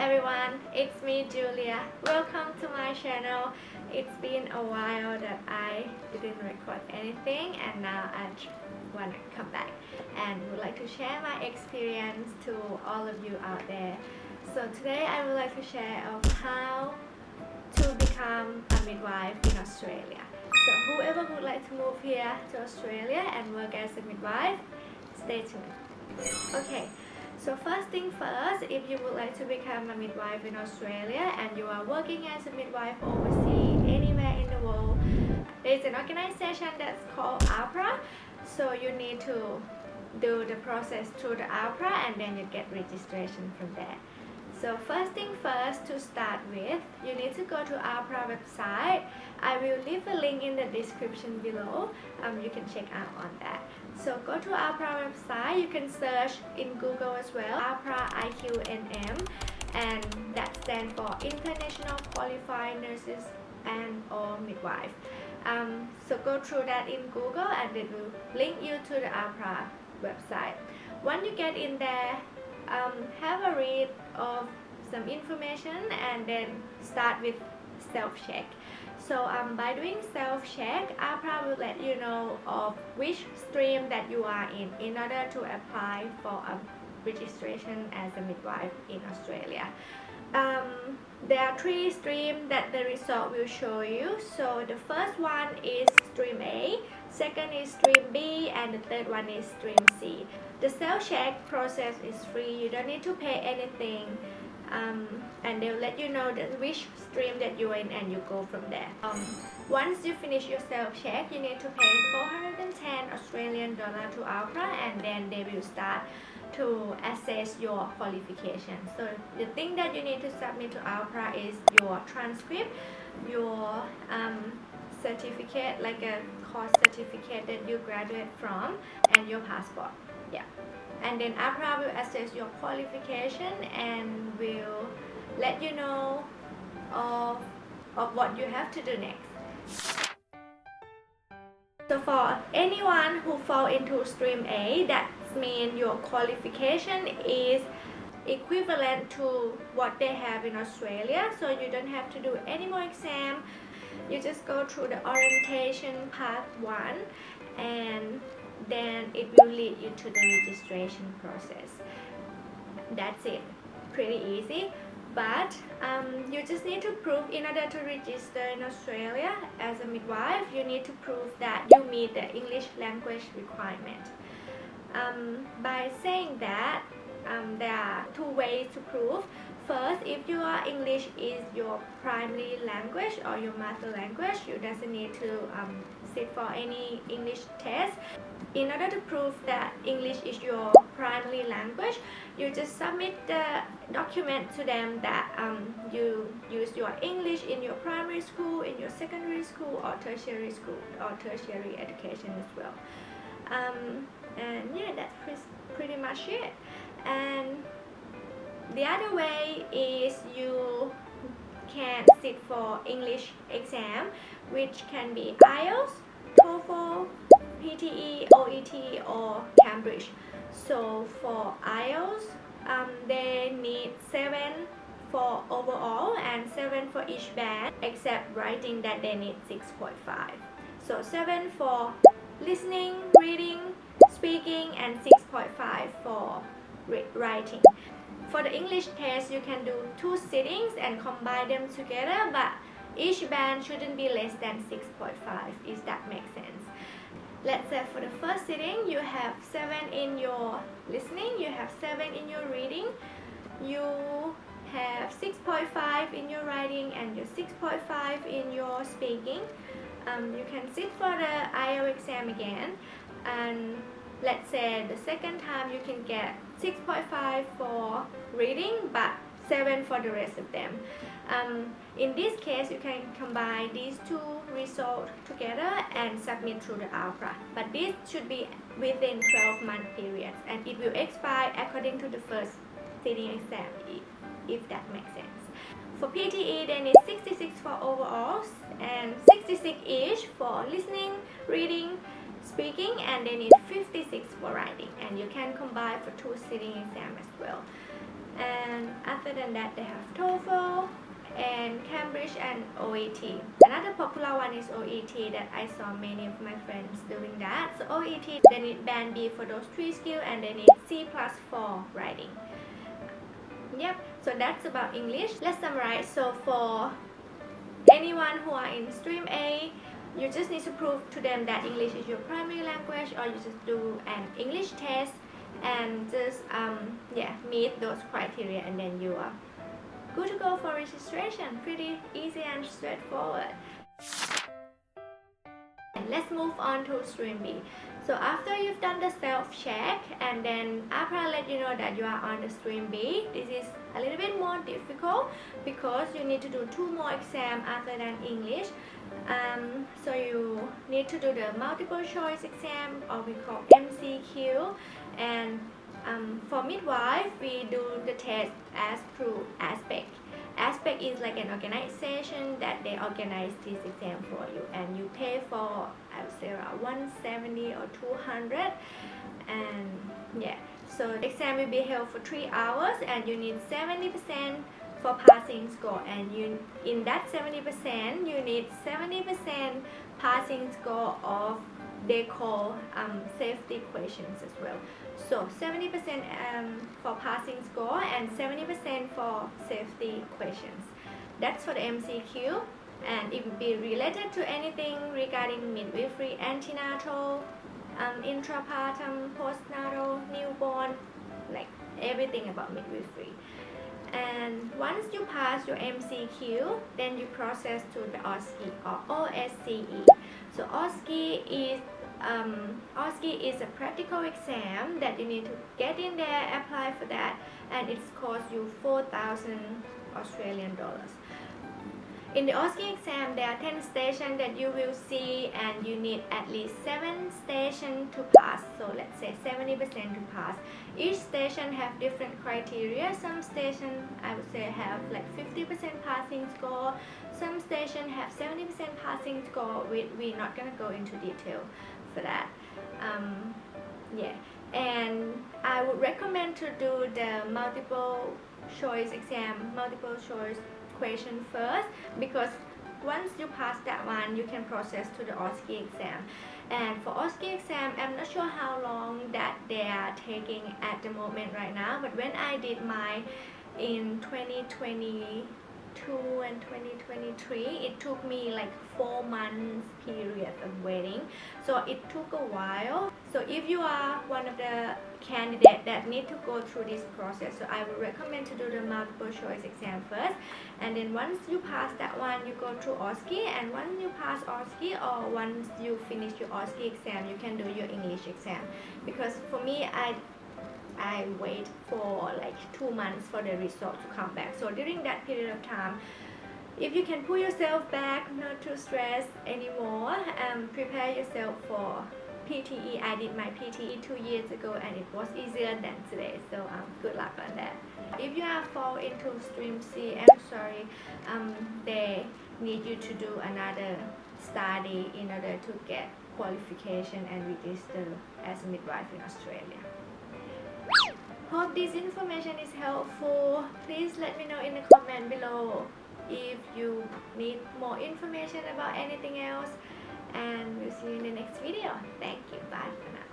everyone, it's me Julia. Welcome to my channel. It's been a while that I didn't record anything and now I want to come back and would like to share my experience to all of you out there. So today I would like to share of how to become a midwife in Australia. So whoever would like to move here to Australia and work as a midwife, stay tuned. Okay. So first thing first, if you would like to become a midwife in Australia and you are working as a midwife overseas anywhere in the world, there is an organization that's called Ahpra. So you need to do the process through the Ahpra and then you get registration from there. So first thing first, to start with, you need to go to Ahpra website. I will leave a link in the description below. You can check out on that. So go to Ahpra website. You can search in Google as well, Ahpra IQNM, and that stands for International Qualified Nurses and or Midwife. So go through that in Google and it will link you to the Ahpra website. Once you get in there, have a read of some information and then start with self-check. So by doing self-check, Ahpra will let you know of which stream that you are in order to apply for a registration as a midwife in Australia. There are 3 streams that the result will show you. So the first one is stream A, second is stream B, and the third one is stream C. The self-check process is free. You don't need to pay anything. And they'll let you know that which stream that you're in and you go from there. Once you finish your self-check, you need to pay 410 Australian dollar to Ahpra and then they will start to assess your qualification. So the thing that you need to submit to Ahpra is your transcript, your certificate, like a course certificate that you graduate from, and your passport. Yeah. And then Ahpra will assess your qualification and will let you know of what you have to do next. So for anyone who fall into stream A, that means your qualification is equivalent to what they have in Australia. So you don't have to do any more exam. You just go through the orientation part 1 and then it will lead you to the registration process. That's it. Pretty easy. But you just need to prove, in order to register in Australia as a midwife, you need to prove that you meet the English language requirement. By saying that, there are 2 ways to prove. First, if your English is your primary language or your mother language, you doesn't need to sit for any English test. In order to prove that English is your primary language, you just submit the document to them that you use your English in your primary school, in your secondary school or tertiary school or tertiary education as well. And yeah, that's pretty much it. And the other way is you can sit for English exam, which can be IELTS, TOEFL, PTE, OET or Cambridge. So for IELTS, they need 7 for overall and 7 for each band, except writing that they need 6.5. So 7 for listening, reading, speaking, and 6.5 for writing. For the English test, you can do 2 sittings and combine them together, but each band shouldn't be less than 6.5, if that makes sense. Let's say for the first sitting, you have 7 in your listening, you have 7 in your reading, you have 6.5 in your writing, and your 6.5 in your speaking. You can sit for the IELTS exam again, and let's say the second time you can get 6.5 for reading but 7 for the rest of them. In this case, you can combine these 2 results together and submit through the Ahpra. But this should be within 12-month periods and it will expire according to the first sitting exam, if that makes sense. For PTE, they need 66 for overall and 66 each for listening, reading, speaking, and they need 56 for writing, and you can combine for 2 sitting exams as well. And after than that, they have TOEFL and Cambridge and OET. Another popular one is OET that I saw many of my friends doing that. So OET, they need band B for those 3 skills, and they need C plus 4 writing. Yep, so that's about English. Let's summarize. So for anyone who are in stream A, you just need to prove to them that English is your primary language, or you just do an English test and just meet those criteria, and then you are good to go for registration. Pretty easy and straightforward. And let's move on to stream B. So after you've done the self-check, and then Ahpra let you know that you are on the stream B, this is a little bit more difficult because you need to do 2 more exams other than English. So you need to do the multiple choice exam, or we call MCQ, and for midwife we do the test as through Aspect. Aspect is like an organization that they organize this exam for you, and you pay for, I would say, around 170 or 200. And yeah, so the exam will be held for 3 hours, and you need 70% for passing score, and you in that 70% you need 70% passing score of they call safety questions as well. So 70% for passing score and 70% for safety questions. That's for the MCQ, and it will be related to anything regarding midwifery, antenatal, intrapartum, postnatal, newborn, like everything about midwifery. And once you pass your MCQ, then you process to the OSCE or OSCE. So OSCE is a practical exam that you need to get in there, apply for that, and it's cost you 4,000 Australian dollars. In the OSCE exam, there are 10 stations that you will see, and you need at least 7 stations to pass. So let's say 70% to pass. Each station have different criteria. Some stations, I would say, have like 50% passing score. Some stations have 70% passing score. We're not gonna go into detail for that. And I would recommend to do the multiple choice exam, multiple choice question first, because once you pass that one, you can process to the OSCE exam. And for OSCE exam, I'm not sure how long that they are taking at the moment right now, but when I did mine in 2022 and 2023, it took me like 4 months period of waiting, so it took a while. So if you are one of the candidates that need to go through this process, so I would recommend to do the multiple choice exam first, and then once you pass that one, you go through OSCE, and once you pass OSCE, or once you finish your OSCE exam, you can do your English exam. Because for me, I wait for like 2 months for the result to come back. So during that period of time, if you can pull yourself back, not to stress anymore, prepare yourself for PTE. I did my PTE 2 years ago, and it was easier than today, so good luck on that. If you are fall into stream C, I'm sorry, they need you to do another study in order to get qualification and register as a midwife in Australia. Hope this information is helpful. Please let me know in the comment below if you need more information about anything else, and we'll see you in the next video. Thank you. Bye for now.